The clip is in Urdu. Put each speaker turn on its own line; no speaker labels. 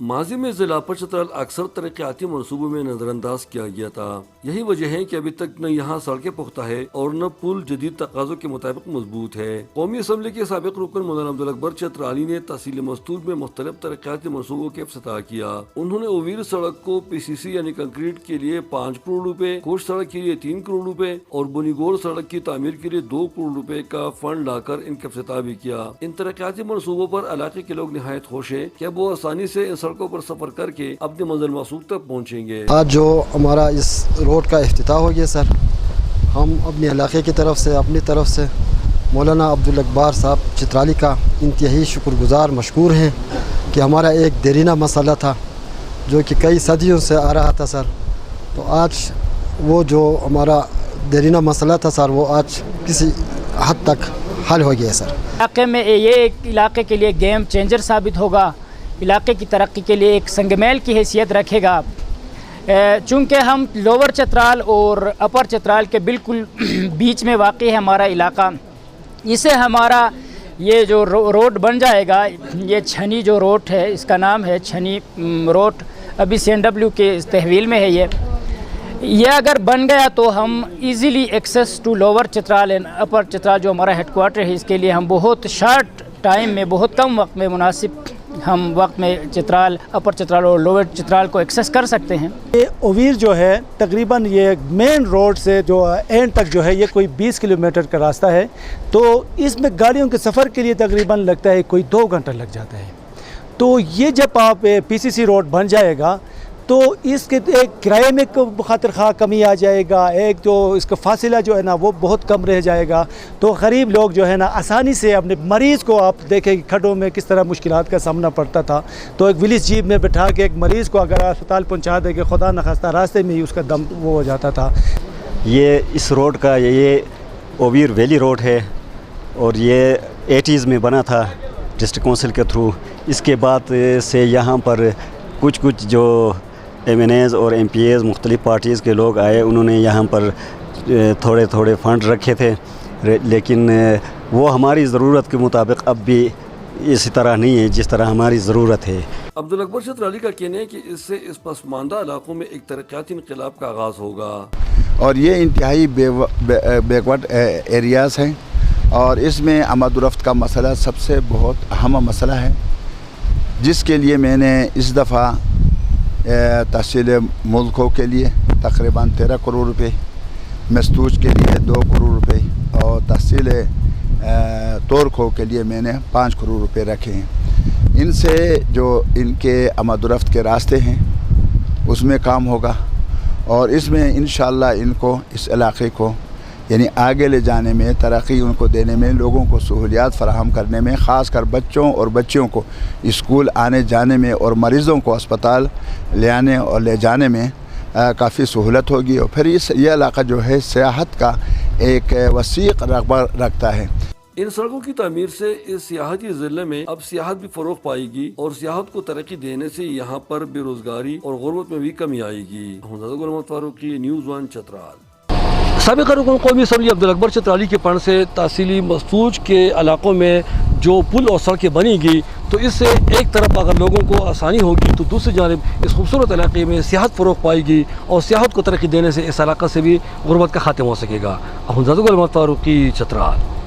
ماضی میں ضلع اپر چترال اکثر ترقیاتی منصوبوں میں نظر انداز کیا گیا تھا. یہی وجہ ہے کہ ابھی تک نہ یہاں سڑکیں پختہ ہے اور نہ پل جدید تقاضوں کے مطابق مضبوط ہے. قومی اسمبلی کے سابق رکن مولانا عبدالاکبر چترالی نے تحصیل مستور میں مختلف ترقیاتی منصوبوں کے افتتاح کیا. انہوں نے اویر سڑک کو PCC یعنی کنکریٹ کے لیے 5 کروڑ روپے، کوٹ سڑک کے لیے 3 کروڑ روپے اور بنیگور سڑک کی تعمیر کے لیے 2 کروڑ روپے کا فنڈ لا کر ان کا افتتاح بھی کیا. ان ترقیاتی منصوبوں پر علاقے کے لوگ نہایت خوش ہیں کہ اب وہ آسانی سے ان سڑکوں پر سفر کر کے اپنے منزل مقصود تک پہنچیں گے.
آج جو ہمارا اس روڈ کا افتتاح ہو گیا سر، ہم اپنے علاقے کی طرف سے اپنی طرف سے مولانا عبدالاکبر صاحب چترالی کا انتہائی شکر گزار مشکور ہیں کہ ہمارا ایک دیرینہ مسئلہ تھا جو کہ کئی صدیوں سے آ رہا تھا سر، تو آج وہ جو ہمارا دیرینہ مسئلہ تھا سر وہ آج کسی حد تک حل ہو گیا سر.
علاقے میں یہ ایک علاقے کے لیے گیم چینجر ثابت ہوگا، علاقے کی ترقی کے لیے ایک سنگ میل کی حیثیت رکھے گا. چونکہ ہم لوور چترال اور اپر چترال کے بالکل بیچ میں واقع ہے ہمارا علاقہ، اسے ہمارا یہ جو روڈ بن جائے گا، یہ چھنی جو روڈ ہے اس کا نام ہے چھنی روڈ، ابھی CNW کے تحویل میں ہے. یہ اگر بن گیا تو ہم easily access to lower Chitral and upper Chitral جو ہمارا ہیڈ کوارٹر ہے اس کے لیے ہم بہت شارٹ ٹائم میں، بہت کم وقت میں، مناسب ہم وقت میں چترال، اپر چترال اور لوور چترال کو ایکسیس کر سکتے ہیں.
یہ اویر جو ہے تقریباً یہ مین روڈ سے جو اینڈ تک جو ہے یہ کوئی 20 کلومیٹر کا راستہ ہے، تو اس میں گاڑیوں کے سفر کے لیے تقریباً لگتا ہے کوئی 2 گھنٹہ لگ جاتا ہے. تو یہ جب آپ PCC روڈ بن جائے گا تو اس کے ایک کرائے میں خاطر خواہ کمی آ جائے گا، ایک جو اس کا فاصلہ جو ہے نا وہ بہت کم رہ جائے گا، تو غریب لوگ جو ہے نا آسانی سے اپنے مریض کو، آپ دیکھیں کھڈوں میں کس طرح مشکلات کا سامنا پڑتا تھا، تو ایک ولیس جیپ میں بٹھا کے ایک مریض کو اگر اسپتال پہنچا دے کہ خدا نخواستہ راستے میں ہی اس کا دم وہ ہو جاتا تھا.
یہ اس روڈ کا یہ اویر ویلی روڈ ہے اور یہ 80s میں بنا تھا ڈسٹرکٹ کونسل کے تھرو. اس کے بعد سے یہاں پر کچھ جو MNAs اور MPAs مختلف پارٹیز کے لوگ آئے، انہوں نے یہاں پر تھوڑے فنڈ رکھے تھے، لیکن وہ ہماری ضرورت کے مطابق اب بھی اسی طرح نہیں ہے جس طرح ہماری ضرورت ہے.
عبدالاکبر چترالی کا کہنا ہے کہ اس سے اس پسماندہ علاقوں میں ایک ترقیاتی انقلاب کا آغاز ہوگا.
اور یہ انتہائی بیکورڈ ایریاز ہیں اور اس میں آمد و رفت کا مسئلہ سب سے بہت اہم مسئلہ ہے، جس کے لیے میں نے اس دفعہ تحصیل ملکوں کے لیے تقریباً 13 کروڑ روپے، مستوج کے لیے 2 کروڑ روپے اور تحصیل تورکھو کے لیے میں نے 5 کروڑ روپے رکھے ہیں. ان سے جو ان کے آمد و رفت کے راستے ہیں اس میں کام ہوگا اور اس میں انشاءاللہ ان کو اس علاقے کو یعنی آگے لے جانے میں، ترقی ان کو دینے میں، لوگوں کو سہولیات فراہم کرنے میں، خاص کر بچوں اور بچیوں کو اسکول آنے جانے میں اور مریضوں کو اسپتال لے آنے اور لے جانے میں کافی سہولت ہوگی. اور پھر یہ علاقہ جو ہے سیاحت کا ایک وسیع رقبہ رکھتا ہے.
ان سڑکوں کی تعمیر سے اس سیاحتی ضلع میں اب سیاحت بھی فروغ پائے گی اور سیاحت کو ترقی دینے سے یہاں پر بے روزگاری اور غربت میں بھی کمی آئے گی. محمد فاروقی، نیوز 1 چترال. سابق رکن قومی اسمبلی عبدالاکبر چترالی کے پڑھ سے تحصیلی مستوج کے علاقوں میں جو پل اور سڑکیں بنی گی تو اس سے ایک طرف اگر لوگوں کو آسانی ہوگی تو دوسری جانب اس خوبصورت علاقے میں سیاحت فروغ پائے گی اور سیاحت کو ترقی دینے سے اس علاقہ سے بھی غربت کا خاتمہ ہو سکے گا. محمد فاروقی، چترال.